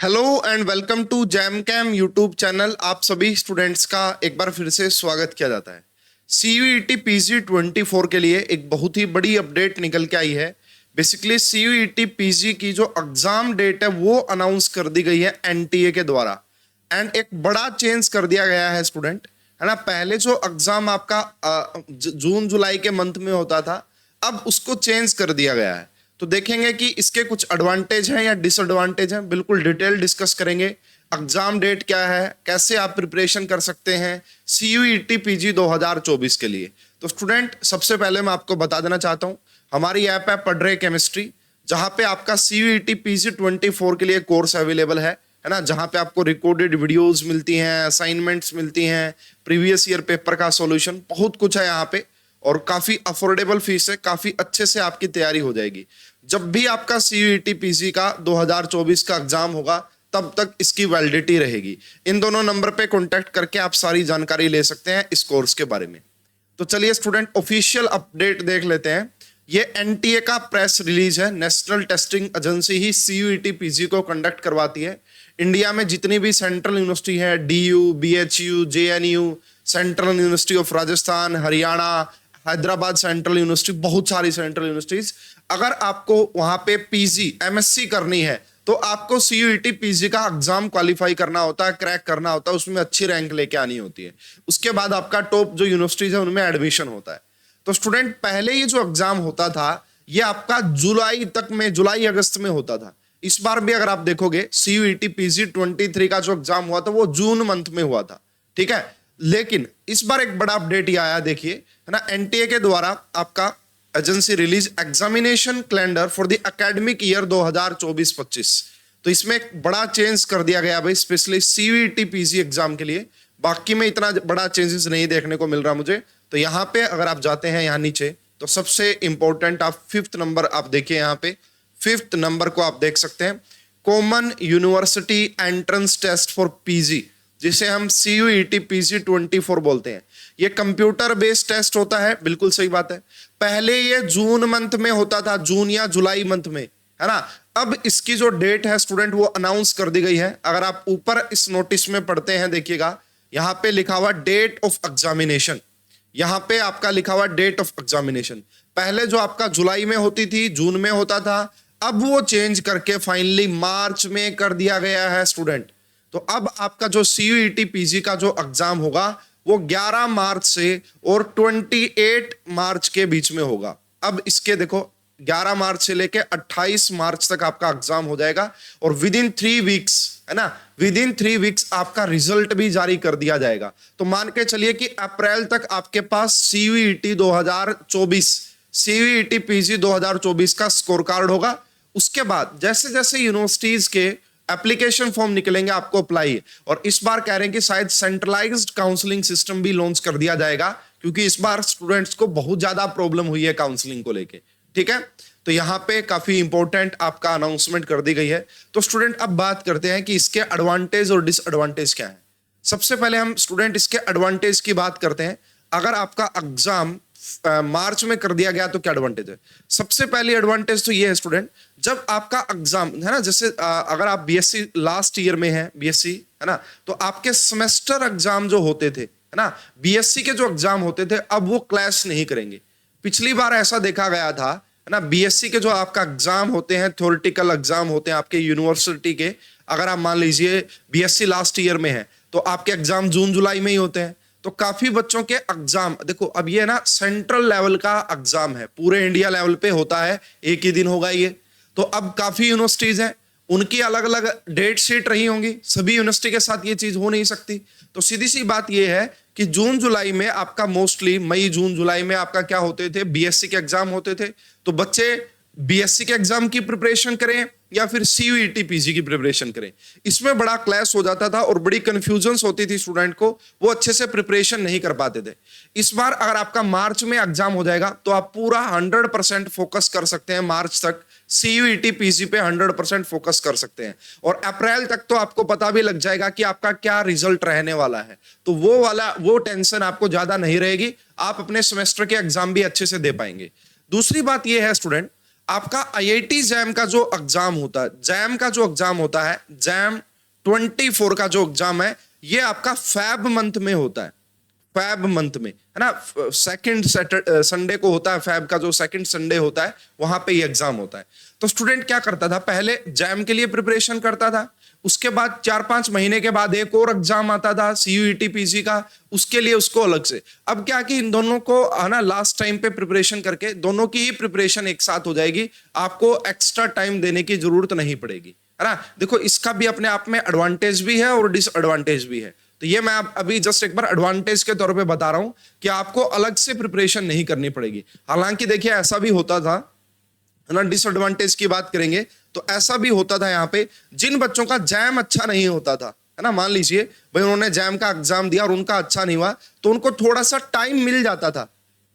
Hello and welcome to Jam Cam YouTube channel. आप सभी students का एक बार फिर से स्वागत किया जाता है। CUET PG 24 के लिए एक बहुत ही बड़ी अपडेट निकल के आई है। बेसिकली CUET PG की जो एग्जाम डेट है वो अनाउंस कर दी गई है NTA के द्वारा। एंड एक बड़ा चेंज कर दिया गया है स्टूडेंट, है ना। पहले जो एग्जाम आपका जून जुलाई के मंथ में होता था, अब उसको चेंज कर दिया गया है। तो देखेंगे कि इसके कुछ एडवांटेज हैं या डिसएडवांटेज हैं, बिल्कुल डिटेल डिस्कस करेंगे। एग्जाम डेट क्या है, कैसे आप प्रिपरेशन कर सकते हैं CUET PG 2024 के लिए। तो स्टूडेंट, सबसे पहले मैं आपको बता देना चाहता हूं, हमारी ऐप है पढ़ रहे केमिस्ट्री, जहां पे आपका CUET PG 24 के लिए कोर्स अवेलेबल है ना। जहां पे आपको रिकॉर्डेड वीडियोस मिलती हैं, असाइनमेंट्स मिलती हैं, प्रीवियस ईयर पेपर का सॉल्यूशन, बहुत कुछ है यहाँ पे। और काफी अफोर्डेबल फीस है, काफी अच्छे से आपकी तैयारी हो जाएगी। जब भी आपका CUET PG का 2024 का एग्जाम होगा, तब तक इसकी वैलिडिटी रहेगी। इन दोनों नंबर पे कांटेक्ट करके आप सारी जानकारी ले सकते हैं इस कोर्स के बारे में। तो चलिए स्टूडेंट, ऑफिशियल अपडेट देख लेते हैं। ये NTA का प्रेस रिलीज है। नेशनल टेस्टिंग एजेंसी ही CUET PG को कंडक्ट करवाती है। इंडिया में जितनी भी सेंट्रल यूनिवर्सिटी है, DU, BHU, JNU, central university of Rajasthan, Haryana, Hyderabad central university, बहुत सारी सेंट्रल यूनिवर्सिटीज, अगर आपको वहां पे PG MSc करनी है तो आपको CUET PG का एग्जाम क्वालिफाई करना होता है, क्रैक करना होता है, उसमें अच्छी रैंक लेके आनी होती है। उसके बाद आपका टॉप जो यूनिवर्सिटीज है उनमें एडमिशन होता है। तो स्टूडेंट, पहले ये जो एग्जाम होता था ये आपका जुलाई अगस्त में होता था। इस बार भी अगर आप देखोगे CUET PG 23 का जो एग्जाम हुआ था वो जून मंथ में हुआ था, ठीक है। लेकिन इस बार एक बड़ा अपडेट ये आया, देखिए, है ना। NTA के द्वारा आपका agency release examination calendar for the academic year 2024-25। तो इसमें एक बड़ा चेंज कर दिया गया भाई, स्पेशली CUET PG एग्जाम के लिए। बाकी में इतना बड़ा चेंजेस नहीं देखने को मिल रहा मुझे। तो यहाँ पे अगर आप जाते हैं यहाँ नीचे, तो सबसे इंपॉर्टेंट आप 5th नंबर आप देखिए, यहाँ पे 5th नंबर को आप देख सकते हैं, common university entrance test for PG, जिसे हम CUET PG 24 बोलते हैं। ये कंप्यूटर बेस्ड टेस्ट होता है, बिल्कुल सही बात है। पहले ये जून मंथ में होता था, जून या जुलाई मंथ में, है ना। अब इसकी जो डेट है स्टूडेंट वो अनाउंस कर दी गई है। अगर आप ऊपर इस नोटिस में पढ़ते हैं, देखिएगा यहाँ पे लिखा हुआ डेट ऑफ एग्जामिनेशन। यहाँ पे आपका लिखा हुआ डेट ऑफ एग्जामिनेशन। पहले जो आपका जुलाई में होती थी, जून में होता था, अब वो चेंज करके फाइनली मार्च में कर दिया गया है स्टूडेंट। तो अब आपका जो CUET PG का जो एग्जाम होगा वो 11 मार्च से और 28 मार्च के बीच में होगा। अब इसके देखो, 11 मार्च से लेके 28 मार्च तक आपका एग्जाम हो जाएगा। और विद इन 3 वीक्स, है ना, विद इन 3 वीक्स आपका रिजल्ट भी जारी कर दिया जाएगा। तो मान के चलिए कि अप्रैल तक आपके पास CUET 2024, CUET PG 2024 का स्कोर कार्ड होगा। उसके बाद जैसे जैसे यूनिवर्सिटीज के एप्लीकेशन फॉर्म निकलेंगे, आपको अप्लाई। और इस बार कह रहे हैं कि शायद सेंट्रलाइज्ड काउंसलिंग सिस्टम भी लॉन्च कर दिया जाएगा, क्योंकि इस बार स्टूडेंट्स को बहुत ज्यादा प्रॉब्लम हुई है काउंसलिंग को लेके, ठीक है। तो यहाँ पे काफी इंपॉर्टेंट आपका अनाउंसमेंट कर दी गई है। तो स्टूडेंट, अब बात करते हैं कि इसके एडवांटेज और डिसएडवांटेज क्या है। सबसे पहले हम स्टूडेंट इसके एडवांटेज की बात करते हैं। अगर आपका एग्जाम मार्च में कर दिया गया तो क्या एडवांटेज है। सबसे पहली एडवांटेज तो ये है स्टूडेंट, जब आपका एग्जाम है ना, जैसे अगर आप BSc लास्ट ईयर में है, BSc, है ना, तो आपके सेमेस्टर एग्जाम जो होते थे, है ना, BSc के जो एग्जाम होते थे, अब वो क्लैश नहीं करेंगे। पिछली बार ऐसा देखा गया था, है ना, BSc के जो आपका एग्जाम होते हैं, थ्योरेटिकल एग्जाम होते हैं आपके यूनिवर्सिटी के, अगर आप मान लीजिए BSc लास्ट ईयर में है तो आपके एग्जाम जून जुलाई में ही होते हैं। तो काफी बच्चों के एग्जाम, देखो अब ये ना सेंट्रल लेवल का एग्जाम है, पूरे इंडिया लेवल पे होता है, एक ही दिन होगा ये। तो अब काफी यूनिवर्सिटीज हैं, उनकी अलग अलग डेट शीट रही होंगी, सभी यूनिवर्सिटी के साथ ये चीज हो नहीं सकती। तो सीधी सी बात ये है कि जून जुलाई में आपका मोस्टली, मई जून जुलाई में आपका क्या होते थे, BSc के एग्जाम होते थे। तो बच्चे BSc के एग्जाम की प्रिपरेशन करें या फिर CUET PG की प्रिपरेशन करें, इसमें बड़ा क्लैश हो जाता था और बड़ी कंफ्यूजन्स होती थी स्टूडेंट को, वो अच्छे से प्रिपरेशन नहीं कर पाते थे। इस बार अगर आपका मार्च में एग्जाम हो जाएगा तो आप पूरा 100% फोकस कर सकते हैं, मार्च तक CUET PG पे 100% फोकस कर सकते हैं। और अप्रैल तक तो आपको पता भी लग जाएगा कि आपका क्या रिजल्ट रहने वाला है। तो वो टेंशन आपको ज्यादा नहीं रहेगी, आप अपने सेमेस्टर के एग्जाम भी अच्छे से दे पाएंगे। दूसरी बात यह है स्टूडेंट, आपका आईआईटी जैम का जो एग्जाम होता है, जैम का जो एग्जाम होता है, जैम 24 का जो एग्जाम है, ये आपका फैब मंथ में होता है, फैब मंथ में, है ना। सेकंड संडे को होता है, फैब का जो सेकंड संडे होता है वहां पे ये एग्जाम होता है। तो स्टूडेंट क्या करता था, पहले जैम के लिए प्रिपरेशन करता था, उसके बाद 4-5 महीने के बाद एक और एग्जाम आता था सीयूईटी पीजी का, उसके लिए उसको अलग से। अब क्या कि इन दोनों को, है ना, लास्ट टाइम पे प्रिपरेशन करके दोनों की ही प्रिपरेशन एक साथ हो जाएगी, आपको एक्स्ट्रा टाइम देने की जरूरत नहीं पड़ेगी, है ना। देखो इसका भी अपने आप में एडवांटेज भी है और डिसएडवांटेज भी है। तो ये मैं अभी जस्ट एक बार एडवांटेज के तौर पे बता रहा हूं कि आपको अलग से प्रिपरेशन नहीं करनी पड़ेगी। हालांकि देखिए ऐसा भी होता था, है ना, डिसएडवांटेज की बात करेंगे तो ऐसा भी होता था यहाँ पे, जिन बच्चों का जैम अच्छा नहीं होता था, है ना, मान लीजिए भाई उन्होंने जैम का एग्जाम दिया और उनका अच्छा नहीं हुआ, तो उनको थोड़ा सा टाइम मिल जाता था,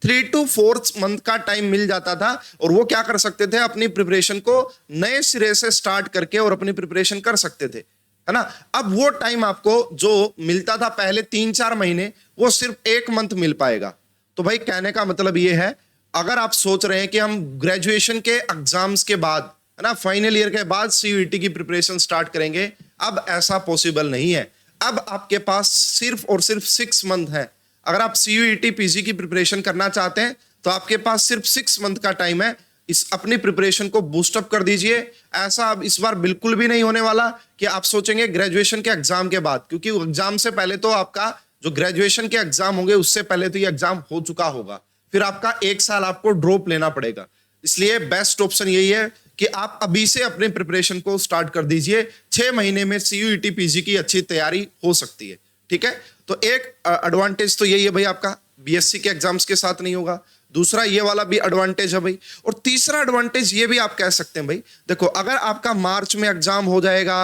3 to 4 मंथ का टाइम मिल जाता था, और वो क्या कर सकते थे, अपनी प्रिपरेशन को नए सिरे से स्टार्ट करके और अपनी प्रिपरेशन कर सकते थे, है ना। अब वो टाइम आपको जो मिलता था पहले 3-4 महीने, वो सिर्फ 1 मंथ मिल पाएगा। तो भाई कहने का मतलब ये है, अगर आप सोच रहे हैं कि हम ग्रेजुएशन के एग्जाम्स के बाद, है ना, फाइनल ईयर के बाद सीयूईटी की प्रिपरेशन स्टार्ट करेंगे, अब ऐसा पॉसिबल नहीं है। अब आपके पास सिर्फ और सिर्फ 6 मंथ है। अगर आप सीयूईटी पीजी की प्रिपरेशन करना चाहते हैं तो आपके पास सिर्फ 6 मंथ का टाइम है। इस अपनी प्रिपरेशन को बूस्ट अप कर दीजिए। ऐसा अब इस बार बिल्कुल भी नहीं होने वाला कि आप सोचेंगे ग्रेजुएशन के एग्जाम के बाद, क्योंकि एग्जाम से पहले तो आपका जो ग्रेजुएशन के एग्जाम होंगे उससे पहले तो ये एग्जाम हो चुका होगा, फिर आपका 1 साल आपको ड्रॉप लेना पड़ेगा। इसलिए बेस्ट ऑप्शन यही है कि आप अभी से अपने प्रिपरेशन को स्टार्ट कर दीजिए। 6 महीने में सीयूईटी पीजी की अच्छी तैयारी हो सकती है, ठीक है। तो एक एडवांटेज तो यही है भाई, आपका बीएससी के एग्जाम्स के साथ नहीं होगा। दूसरा ये वाला भी एडवांटेज है भाई, और तीसरा एडवांटेज ये भी आप कह सकते हैं भाई, देखो अगर आपका मार्च में एग्जाम हो जाएगा,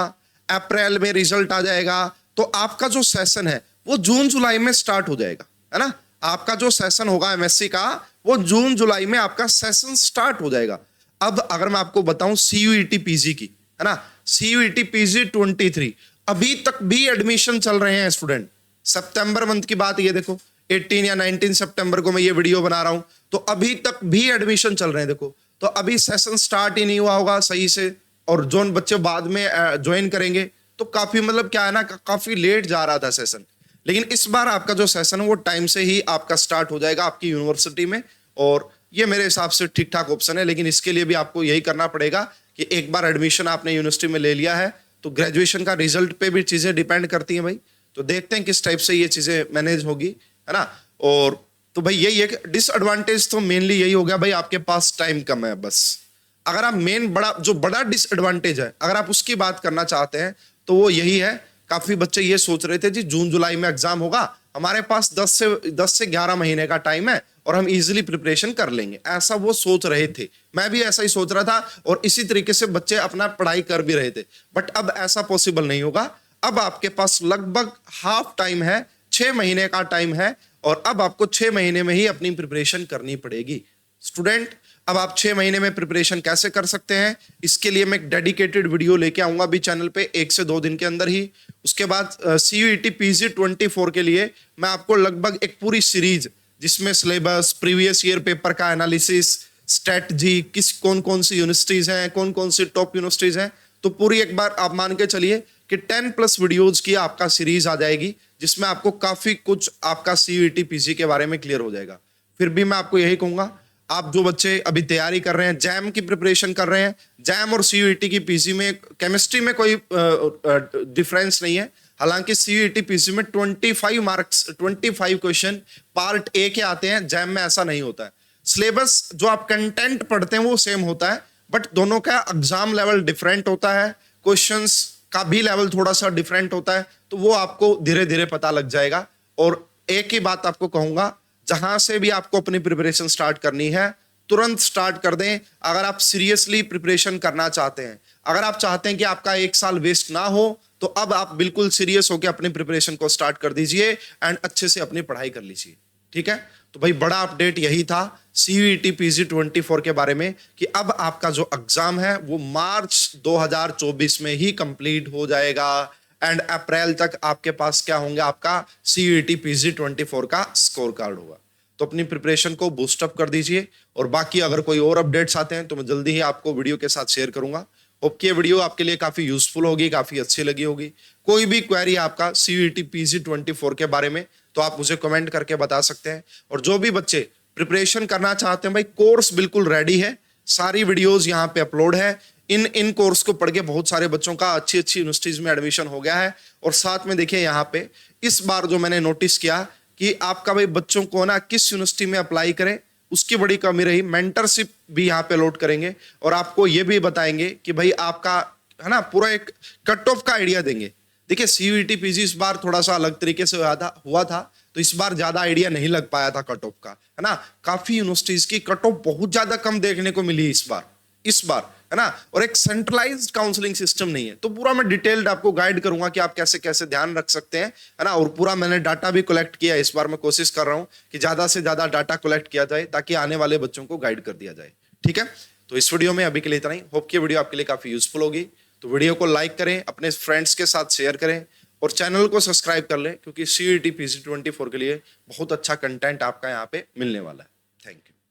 अप्रैल में रिजल्ट आ जाएगा, तो आपका जो सेशन है वो जून जुलाई में स्टार्ट हो जाएगा, है ना। आपका जो सेशन होगा एमएससी का, वो जून जुलाई में आपका सेशन स्टार्ट हो जाएगा। अब अगर मैं आपको बताऊं सीयूईटी पीजी की, है ना, सीयूईटी पीजी 23 अभी तक भी एडमिशन चल रहे हैं स्टूडेंट। सितंबर मंथ की बात, ये देखो 18 या 19 सितंबर को मैं ये वीडियो बना रहा हूं, तो अभी तक भी एडमिशन चल रहे हैं। देखो तो अभी सेशन स्टार्ट ही नहीं हुआ होगा सही से, और जो बच्चे बाद में ज्वाइन करेंगे तो काफी, मतलब क्या है ना, काफी लेट जा रहा था सेशन। लेकिन इस बार आपका जो सेशन है वो टाइम से ही आपका स्टार्ट हो जाएगा आपकी यूनिवर्सिटी में, और ये मेरे हिसाब से ठीक ठाक ऑप्शन है। लेकिन इसके लिए भी आपको यही करना पड़ेगा कि एक बार एडमिशन आपने यूनिवर्सिटी में ले लिया है तो ग्रेजुएशन का रिजल्ट पे भी चीजें डिपेंड करती हैं भाई। तो देखते हैं किस टाइप से ये चीजें मैनेज होगी, है ना। और तो भाई यही है कि डिसएडवांटेज तो मेनली यही हो गया भाई, आपके पास टाइम कम है बस। अगर आप मेन बड़ा डिसएडवांटेज है, अगर आप उसकी बात करना चाहते हैं तो वो यही है, काफी बच्चे ये सोच रहे थे जी जून जुलाई में एग्जाम होगा, हमारे पास 10 से 11 महीने का टाइम है और हम इजीली प्रिपरेशन कर लेंगे, ऐसा वो सोच रहे थे। मैं भी ऐसा ही सोच रहा था और इसी तरीके से बच्चे अपना पढ़ाई कर भी रहे थे, बट अब ऐसा पॉसिबल नहीं होगा। अब आपके पास लगभग हाफ टाइम है, 6 महीने का टाइम है, और अब आपको 6 महीने में ही अपनी प्रिपरेशन करनी पड़ेगी। स्टूडेंट अब आप 6 महीने में प्रिपरेशन कैसे कर सकते हैं, इसके लिए मैं एक डेडिकेटेड वीडियो लेके आऊंगा अभी चैनल पे 1 से 2 दिन के अंदर ही। उसके बाद सीयूईटी पीजी 24 के लिए मैं आपको लगभग एक पूरी सीरीज, जिसमें सिलेबस, प्रीवियस ईयर पेपर का एनालिसिस, स्ट्रेटजी, कौन कौन सी यूनिवर्सिटीज हैं, कौन कौन सी टॉप यूनिवर्सिटीज हैं, तो पूरी एक बार आप मान के चलिए कि 10+ वीडियोज की आपका सीरीज आ जाएगी, जिसमें आपको काफी कुछ आपका सीयूईटी पीजी के बारे में क्लियर हो जाएगा। फिर भी मैं आपको यही कहूंगा, आप जो बच्चे अभी तैयारी कर रहे हैं, जैम की प्रिपरेशन कर रहे हैं, जैम और सीयूईटी की पीजी में केमिस्ट्री में कोई डिफरेंस नहीं है। हालांकि सीयूईटी पीजी में 25 मार्क्स, 25 क्वेश्चन पार्ट ए के आते हैं, जैम में ऐसा नहीं होता है। सिलेबस जो आप कंटेंट पढ़ते हैं वो सेम होता है, बट दोनों का एग्जाम लेवल डिफरेंट होता है, क्वेश्चंस का भी लेवल थोड़ा सा डिफरेंट होता है, तो वो आपको धीरे धीरे पता लग जाएगा। और एक ही बात आपको कहूंगा, जहां से भी आपको अपनी प्रिपरेशन स्टार्ट करनी है तुरंत स्टार्ट कर दें। अगर आप सीरियसली प्रिपरेशन करना चाहते हैं, अगर आप चाहते हैं कि आपका 1 साल वेस्ट ना हो, तो अब आप बिल्कुल सीरियस होकर अपनी प्रिपरेशन को स्टार्ट कर दीजिए एंड अच्छे से अपनी पढ़ाई कर लीजिए, ठीक है। तो भाई बड़ा अपडेट यही था सीयूईटी पीजी 24 के बारे में, कि अब आपका जो एग्जाम है वो मार्च 2024 में ही कंप्लीट हो जाएगा, एंड अप्रैल तक आपके पास क्या होंगे, आपका सीयूईटी पीजी 24 का स्कोर कार्ड होगा। तो अपनी प्रिपरेशन को बूस्ट अप कर दीजिए। और बाकी अगर कोई और अपडेट्स आते हैं तो मैं जल्दी ही आपको वीडियो के साथ शेयर करूंगा। होप कि ये वीडियो आपके लिए काफी यूजफुल होगी, काफी अच्छी लगी होगी। कोई भी क्वेरी आपका CUET PG24 के बारे में तो आप मुझे कमेंट करके बता सकते हैं। और जो भी बच्चे प्रिपरेशन करना चाहते हैं भाई, कोर्स बिल्कुल रेडी है, सारी वीडियोस यहाँ पे अपलोड है। इन कोर्स को पढ़ के बहुत सारे बच्चों का अच्छी अच्छी यूनिवर्सिटीज में एडमिशन हो गया है। और साथ में देखिए यहाँ पे इस बार जो मैंने नोटिस किया कि आपका भाई बच्चों को ना किस यूनिवर्सिटी में अप्लाई करें उसकी बड़ी कमी रही। मेंटरशिप भी यहाँ पे लोड करेंगे और आपको ये भी बताएंगे कि भाई आपका है ना पूरा एक कट ऑफ का आइडिया देंगे। देखिए CUET PG इस बार थोड़ा सा अलग तरीके से हुआ था तो इस बार ज्यादा आइडिया नहीं लग पाया था कट ऑफ का, है ना। काफी यूनिवर्सिटीज की कट ऑफ बहुत ज्यादा कम देखने को मिली इस बार, है ना। और एक सेंट्रलाइज्ड काउंसलिंग सिस्टम नहीं है। तो पूरा मैं डिटेल्ड आपको गाइड करूंगा कि आप कैसे कैसे ध्यान रख सकते हैं, है ना। और पूरा मैंने डाटा भी कलेक्ट किया। इस बार मैं कोशिश कर रहा हूं कि ज्यादा से ज्यादा डाटा कलेक्ट किया जाए ताकि आने वाले बच्चों को गाइड कर दिया जाए। ठीक है, तो इस वीडियो में अभी के लिए इतना ही। होप कि वीडियो आपके लिए काफी यूजफुल होगी। तो वीडियो को लाइक करें, अपने फ्रेंड्स के साथ शेयर करें और चैनल को सब्सक्राइब कर लें क्योंकि CUET PG24 के लिए बहुत अच्छा कंटेंट आपका यहाँ पे मिलने वाला है। Thank you.